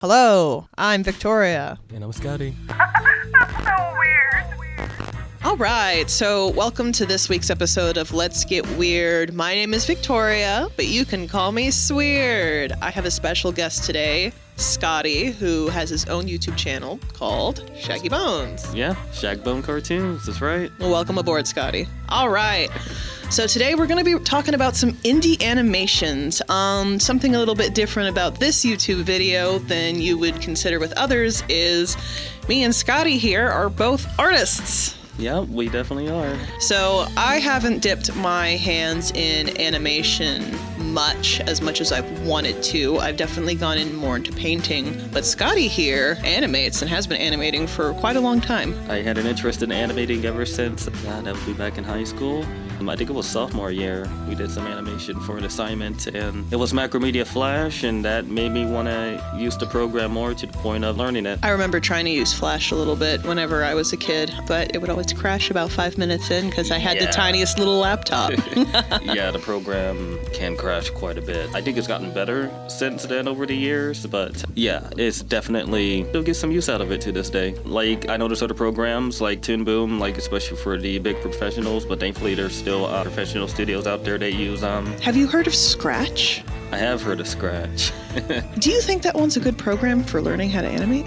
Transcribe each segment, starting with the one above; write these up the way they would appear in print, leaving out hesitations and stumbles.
Hello, I'm Victoria. And I'm Scotty. So weird. All right, so welcome to this week's episode of Let's Get Weird. My name is Victoria, but you can call me Sweird. I have a special guest today, Scotty, who has his own YouTube channel called Shaggy Bones. Yeah, Shagbone Cartoons, that's right. Well, welcome aboard, Scotty. All right. So today we're going to be talking about some indie animations. Something a little bit different about this YouTube video than you would consider with others is me and Scotty here are both artists. Yeah, we definitely are. So I haven't dipped my hands in animation much as I've wanted to. I've definitely gone in more into painting. But Scotty here animates and has been animating for quite a long time. I had an interest in animating ever since, that would be back in high school. I think it was sophomore year. We did some animation for an assignment, and it was Macromedia Flash, and that made me want to use the program more to the point of learning it. I remember trying to use Flash a little bit whenever I was a kid, but it would always crash about 5 minutes in because I had the tiniest little laptop. Yeah, the program can crash quite a bit. I think it's gotten better since then over the years, but yeah, it's definitely, still get some use out of it to this day. Like, I know there's other programs like Toon Boom, like especially for the big professionals, but thankfully there's still professional studios out there that use Have you heard of Scratch? I have heard of Scratch. Do you think that one's a good program for learning how to animate?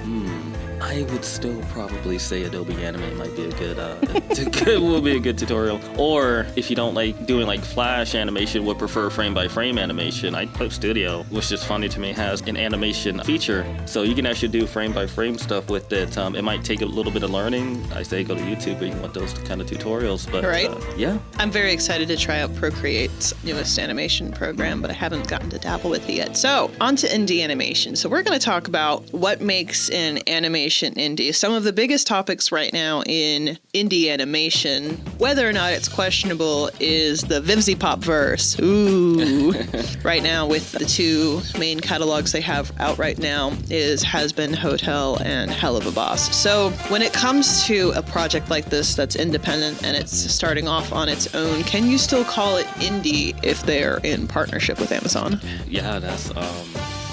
I would still probably say Adobe Animate might be a good, will be a good tutorial. Or if you don't like doing like Flash animation, would prefer frame-by-frame animation, Clip Studio, which is funny to me, has an animation feature. So you can actually do frame-by-frame stuff with it. It might take a little bit of learning. I say go to YouTube if you want those kind of tutorials. But right. Yeah. I'm very excited to try out Procreate's newest animation program, but I haven't gotten to dabble with it yet. So on to indie animation. So we're going to talk about what makes an animation indie. Some of the biggest topics right now in indie animation, whether or not it's questionable, is the Vivzy Pop verse. Ooh. Right now, with the two main catalogs they have out right now is Has Been Hotel and Hell of a Boss. So when it comes to a project like this that's independent and it's starting off on its own, can you still call it indie if they're in partnership with Amazon? Yeah, that's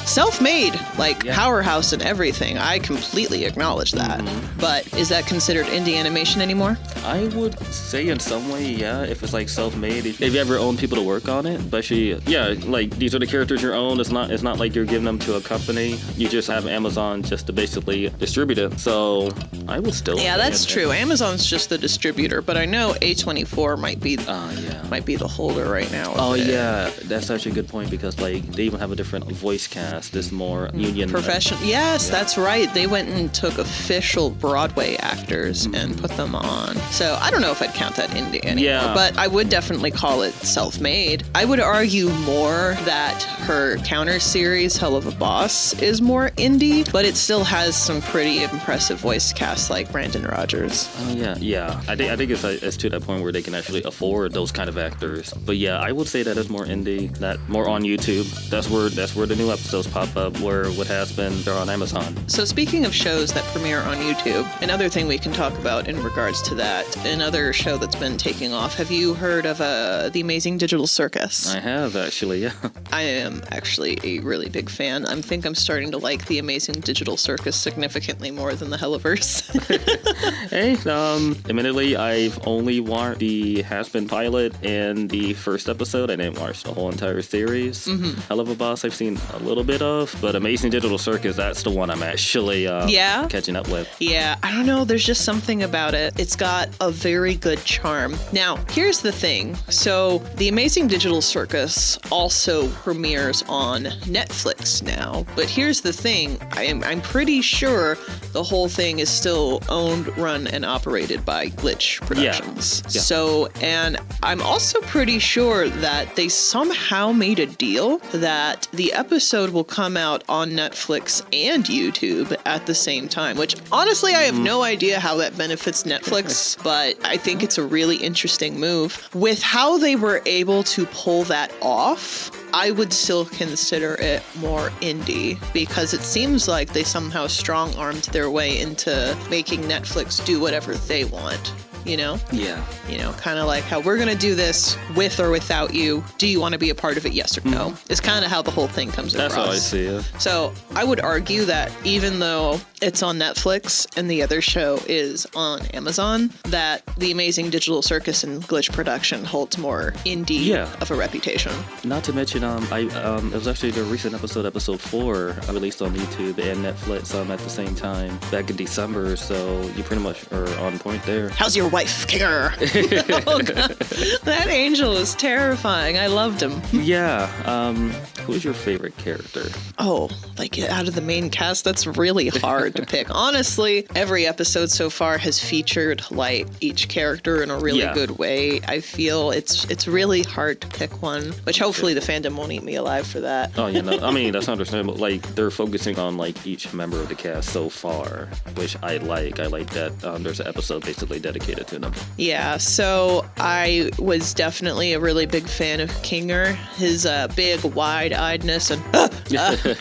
Self-made, like Powerhouse and everything. I completely acknowledge that. But is that considered indie animation anymore? I would say in some way, yeah, if it's like self-made. If you ever own people to work on it, especially, like these are the characters you own. It's not like you're giving them to a company. You just have Amazon just to basically distribute it. So I would still. Yeah, that's true. Amazon's just the distributor, but I know A24 might be the holder right now. Oh yeah, that's actually a good point because like they even have a different voice cast. This more union professional. Yes, that's right. They went and took official Broadway actors and put them on. So I don't know if I'd count that indie anymore, but I would definitely call it self-made. I would argue more that her counter series, Hell of a Boss, is more indie, but it still has some pretty impressive voice casts like Brandon Rogers. Oh yeah. I think it's to that point where they can actually afford those kind of actors. But yeah, I would say that is more indie, that more on YouTube. That's where the new episodes pop up, where what has been, they're on Amazon. So speaking of shows that premiere on YouTube, another thing we can talk about in regards to that, another show that's been taking off, have you heard of The Amazing Digital Circus? I have, actually, yeah. I am actually a really big fan. I think I'm starting to like The Amazing Digital Circus significantly more than the Helliverse. Hey, admittedly, I've only watched the Has-Been pilot and the first episode. I didn't watch the whole entire series. Hell of a Boss I've seen a little bit of, but Amazing Digital Circus, that's the one I'm actually catching up with. Yeah, I don't know, there's just something about it. It's got a very good charm. Now, here's the thing. So, The Amazing Digital Circus also premieres on Netflix now, but here's the thing. I'm pretty sure the whole thing is still owned, run, and operated by Glitch Productions. Yeah. So, and I'm also pretty sure that they somehow made a deal that the episode will come out on Netflix and YouTube at the same time, which honestly, I have no idea how that benefits Netflix, but I think it's a really interesting move. With how they were able to pull that off, I would still consider it more indie because it seems like they somehow strong-armed their way into making Netflix do whatever they want. you know? Yeah. You know, kind of like how we're going to do this with or without you. Do you want to be a part of it? Yes or no? It's kind of how the whole thing comes across. That's how I see it. So I would argue that even though it's on Netflix and the other show is on Amazon, that The Amazing Digital Circus and Glitch Production holds more indie of a reputation. Not to mention, it was actually the recent episode 4, I released on YouTube and Netflix at the same time back in December, so you pretty much are on point there. How's your wife, Kinger? Oh, God. That angel is terrifying. I loved him. Yeah. Who is your favorite character? Oh, like out of the main cast, that's really hard to pick. Honestly, every episode so far has featured like each character in a really good way. I feel it's really hard to pick one, which hopefully the fandom won't eat me alive for that. Oh, yeah, no, I mean, that's understandable. Like, they're focusing on like each member of the cast so far, which I like. I like that there's an episode basically dedicated to them. Yeah, so I was definitely a really big fan of Kinger. His big wide-eyedness and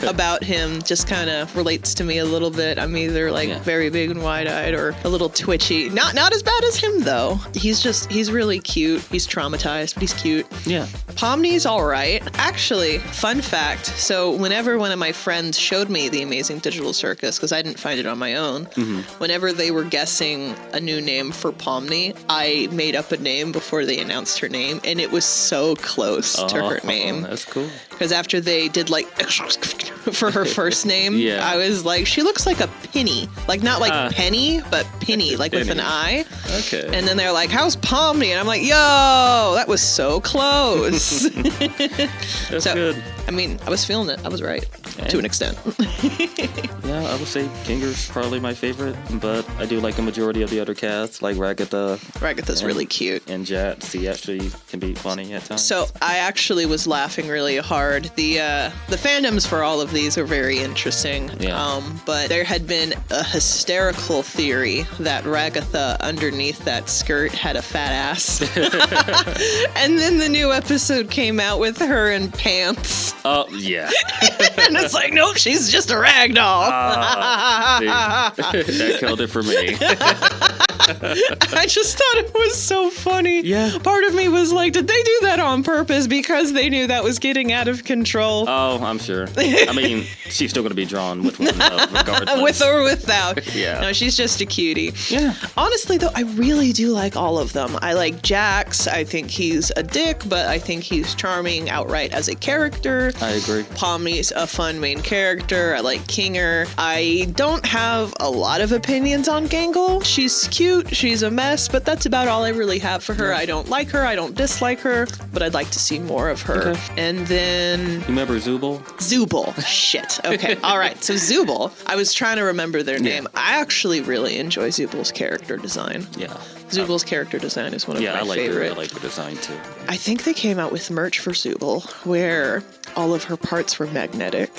about him just kind of relates to me a little bit. I'm either like very big and wide-eyed or a little twitchy. Not as bad as him though. He's really cute. He's traumatized, but he's cute. Yeah. Pomni's all right. Actually, fun fact. So whenever one of my friends showed me The Amazing Digital Circus, because I didn't find it on my own, whenever they were guessing a new name for Pomni, I made up a name before they announced her name, and it was so close to her name. That's cool. Because after they did like for her first name, I was like, she looks like a penny. Like not like penny, but penny, like with an I. Okay. And then they're like, how's Pomni? And I'm like, yo, that was so close. That's good. I mean, I was feeling it. I was right to an extent. Yeah, I would say Kinger's probably my favorite, but I do like a majority of the other cast, like Ragatha. Ragatha's really cute. And Jat. He actually can be funny at times. So I actually was laughing really hard. The fandoms for all of these are very interesting. Yeah. But there had been a hysterical theory that Ragatha underneath that skirt had a fat ass. And then the new episode came out with her in pants. Oh, yeah. And it's like, nope, she's just a rag doll. That killed it for me. I just thought it was so funny. Yeah. Part of me was like, did they do that on purpose because they knew that was getting out of control? Oh, I'm sure. I mean, she's still going to be drawn with one regardless. With or without. Yeah. No, she's just a cutie. Yeah. Honestly, though, I really do like all of them. I like Jax. I think he's a dick, but I think he's charming outright as a character. I agree. Pomni's a fun main character. I like Kinger. I don't have a lot of opinions on Gangle. She's cute. She's a mess, but that's about all I really have for her. I don't like her. I don't dislike her, but I'd like to see more of her. Okay. And then... You remember Zubul? Zubul. Shit. Okay. All right. So Zubul, I was trying to remember their name. I actually really enjoy Zubul's character design. Yeah. Zubul's character design is one of my favorite. I like the design too. I think they came out with merch for Zubul where all of her parts were magnetic.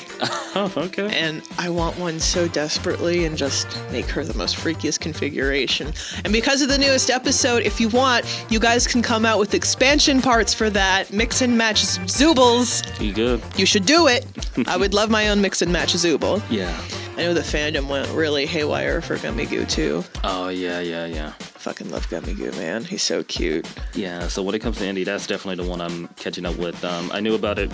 Oh, okay. And I want one so desperately and just make her the most freakiest configuration. And because of the newest episode, if you want, you guys can come out with expansion parts for that. Mix and match Zubuls. You good? You should do it. I would love my own mix and match Zubul. Yeah. I know the fandom went really haywire for Gummy Goo too. Oh, yeah. Fucking love Gummy Goo, man. He's so cute. Yeah, so when it comes to indie, that's definitely the one I'm catching up with. I knew about it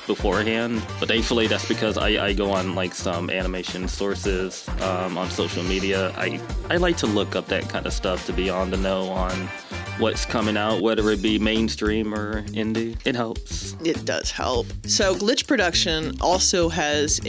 beforehand, but thankfully that's because I go on like some animation sources on social media. I like to look up that kind of stuff to be on the know on what's coming out, whether it be mainstream or indie. It helps. It does help. So Glitch Production also has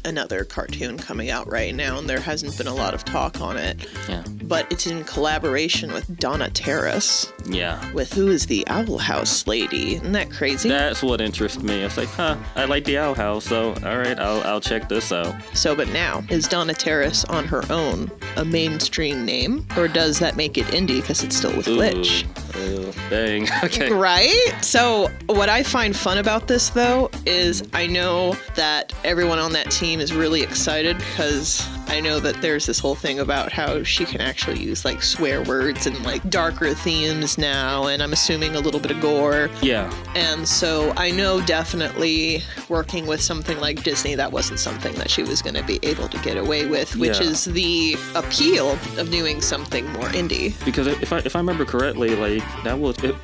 another cartoon coming out right now, and there hasn't been a lot of talk on it. Yeah. But it's in collaboration with Donna Terrace. Yeah. With who is the Owl House lady. Isn't that crazy? That's what interests me. It's like, I like the Owl House, so all right, I'll check this out. So, but now, is Donna Terrace on her own a mainstream name? Or does that make it indie because it's still with Glitch? Ew, dang. Okay. Right? So what I find fun about this, though, is I know that everyone on that team is really excited because I know that there's this whole thing about how she can actually use like swear words and like darker themes now, and I'm assuming a little bit of gore. Yeah. And so I know definitely working with something like Disney, that wasn't something that she was going to be able to get away with, which Yeah. is the appeal of doing something more indie. Because if I remember correctly, like I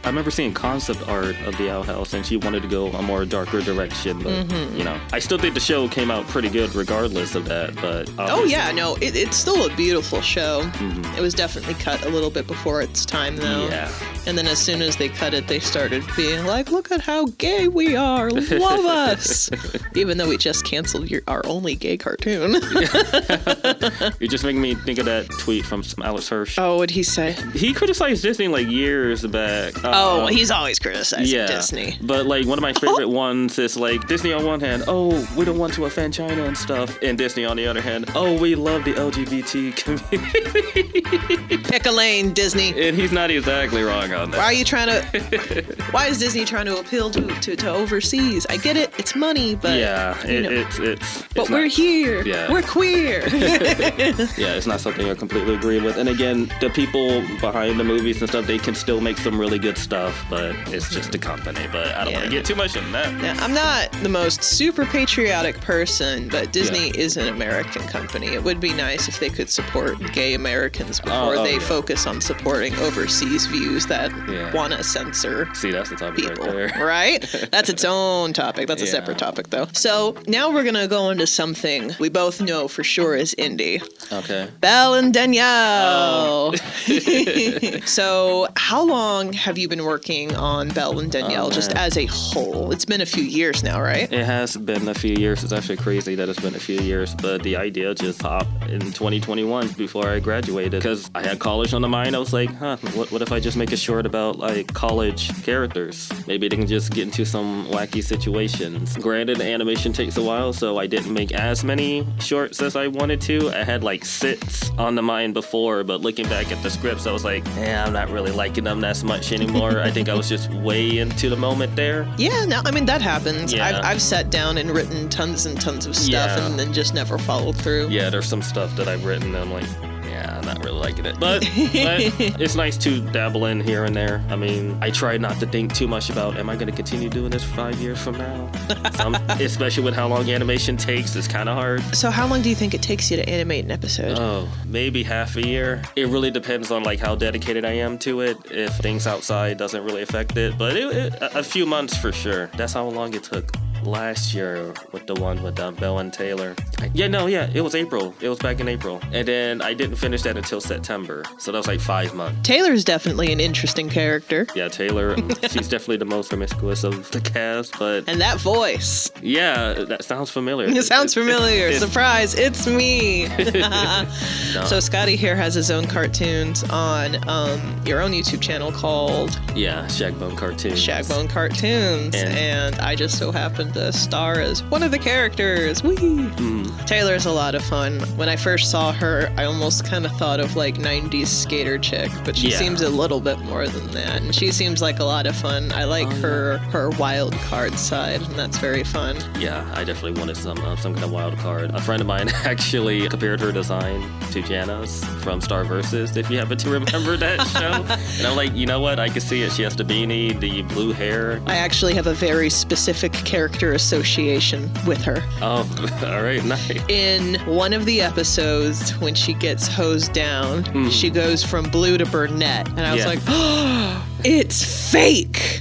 remember seeing concept art of the Owl House, and she wanted to go a more darker direction. But you know, I still think the show came out pretty good regardless of that. But Oh yeah, no, it's still a beautiful show. It was definitely cut a little bit before its time, though. Yeah. And then as soon as they cut it, they started being like, "Look at how gay we are! Love us!" Even though we just canceled our only gay cartoon. You're just making me think of that tweet from Alex Hirsch. Oh, what'd he say? He criticized Disney like years back. Oh, he's always criticizing yeah, Disney. But like one of my favorite ones is like Disney on one hand, oh, we don't want to offend China and stuff, and Disney on the other hand, oh, we love the LGBT community. Pick a lane, Disney. And he's not exactly wrong on that. Why are you trying to? Why is Disney trying to appeal to overseas? I get it, it's money, but Yeah, it's but we're here. Yeah. We're queer. Yeah, it's not something I completely agree with. And again, the people behind the movies and stuff, they can still make some really good stuff, but it's just the company. But I don't want to get too much in that. Now, I'm not the most super patriotic person, but Disney is an American company. It would be nice if they could support gay Americans before they focus on supporting overseas views that want to censor See, that's the topic people, right there. right? That's its own topic. That's a separate topic, though. So now we're going to go into something we both know for sure is indie. Okay. Belle and Danielle. So how long have you been working on Belle and Danielle just as a whole? It's been a few years now, right? It has been a few years. It's actually crazy that it's been a few years, but the idea just popped in 2021 before I graduated because I had college on the mind. I was like, what if I just make a short about like college characters? Maybe they can just get into some wacky situations. Granted, animation takes a while, so I didn't make as many shorts as I wanted to. I had like 6 on the mind before, but looking back at the scripts, I was like, I'm not really liking them that much anymore. I think I was just way into the moment there. Yeah, no, I mean, that happens. Yeah. I've sat down and written tons and tons of stuff and then just never followed through. Yeah, there's some stuff that I've written and I'm like, I'm not really liking it. But it's nice to dabble in here and there. I mean, I try not to think too much about, am I going to continue doing this 5 years from now? Especially with how long animation takes, it's kind of hard. So how long do you think it takes you to animate an episode? Oh, maybe half a year. It really depends on like how dedicated I am to it. If things outside doesn't really affect it. But a few months for sure. That's how long it took last year with the one with Belle and Taylor. It was April. It was back in April. And then I didn't finish that until September. So that was like 5 months. Taylor's definitely an interesting character. Yeah, Taylor, she's definitely the most promiscuous of the cast, but... And that voice. Yeah, that sounds familiar. It sounds familiar. Surprise, it's me. No. So Scotty here has his own cartoons on your own YouTube channel called... Yeah, Shagbone Cartoons. Shagbone Cartoons. And I just so happened to star as one of the characters. Whee! Taylor's a lot of fun. When I first saw her, I almost kind of thought of like 90s skater chick, but she seems a little bit more than that. And she seems like a lot of fun. I like her wild card side, and that's very fun. Yeah, I definitely wanted some kind of wild card. A friend of mine actually compared her design to Jana's from Star Versus, if you happen to remember that show. And I'm like, you know what? I can see it. She has the beanie, the blue hair. I actually have a very specific character association with her. Oh, all right, nice. In one of the episodes, when she gets hosed down, she goes from blue to brunette. And I was like, oh, it's fake.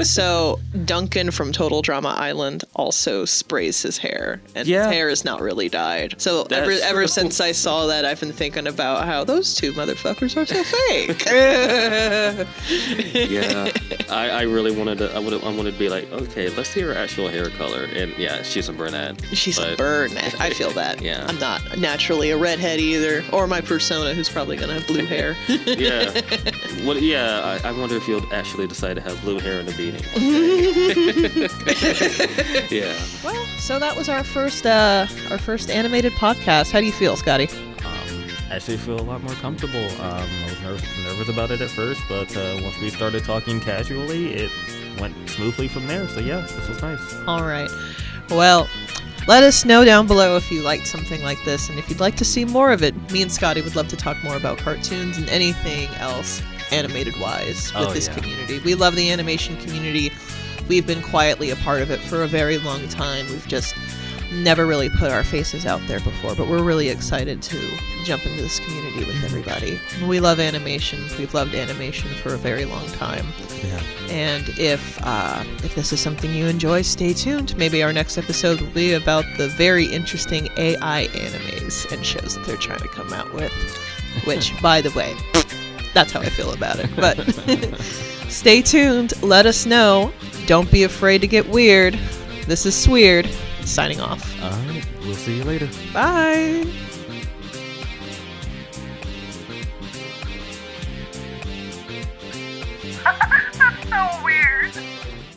So Duncan from Total Drama Island also sprays his hair. And his hair is not really dyed. So ever since I saw that, I've been thinking about how those two motherfuckers are so fake. Yeah, I really wanted to. I wanted to be like, okay, let's see her actual hair color, and she's a brunette. She's a brunette. I feel that. Yeah, I'm not naturally a redhead either, or my persona, who's probably gonna have blue hair. Yeah. What? Yeah, I wonder if you'll actually decide to have blue hair and a beanie. Yeah. Well, so that was our first animated podcast. How do you feel, Scotty? actually feel a lot more comfortable. I was nervous about it at first, but once we started talking casually, it went smoothly from there. So yeah, this was nice. All right. Well, let us know down below if you liked something like this, and if you'd like to see more of it. Me and Scotty would love to talk more about cartoons and anything else animated-wise with this community. We love the animation community. We've been quietly a part of it for a very long time. We've just never really put our faces out there before, but we're really excited to jump into this community with everybody. We love animation. We've loved animation for a very long time. Yeah. And if this is something you enjoy, stay tuned. Maybe our next episode will be about the very interesting AI animes and shows that they're trying to come out with. Which, by the way, that's how I feel about it. But stay tuned. Let us know. Don't be afraid to get weird. This is Sweird, signing off. All right. We'll see you later. Bye.